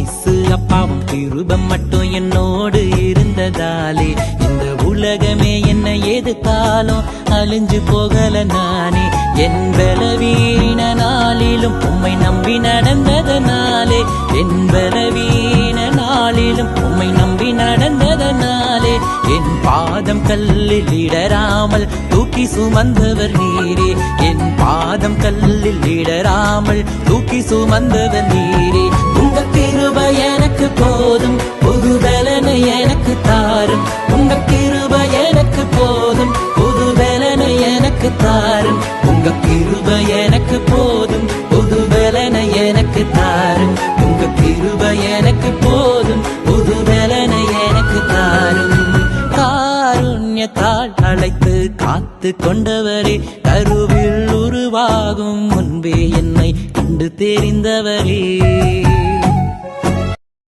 இயேசு அப்பாவும் கிருபம் மட்டும் என்னோடு இருந்ததாலே இந்த உலகமே என்ன எதிர்த்தாலும் அழிஞ்சு போகல நானே. என் பலவீன நாளிலும் உம்மை நம்பி நடந்ததனாலே, என் பலவீன நாளிலும் உம்மை நம்பி நடந்ததனாலே, என் பாதம் கல்லில் இடராமல் தூக்கி சுமந்தவர் நீரே, என் பாதம் கல்லில் இடராமல் தூக்கி சுமந்தவர் நீரே. உங்க கிருபை எனக்கு போதும், புது பலனை எனக்கு தாரும். உங்க கிருபை எனக்கு போதும், புது பலனை எனக்கு தாரும். உங்க கிருபை எனக்கு போதும், புது பலனை எனக்கு தாரும். உங்க கிருபை எனக்கு போதும், புது பலனை எனக்கு தாரும். காருண்யத்தால் அழைத்து காத்து கொண்டவரே, கருவில் உருவாகும் முன்பே என்னை கண்டு தெரிந்தவரே.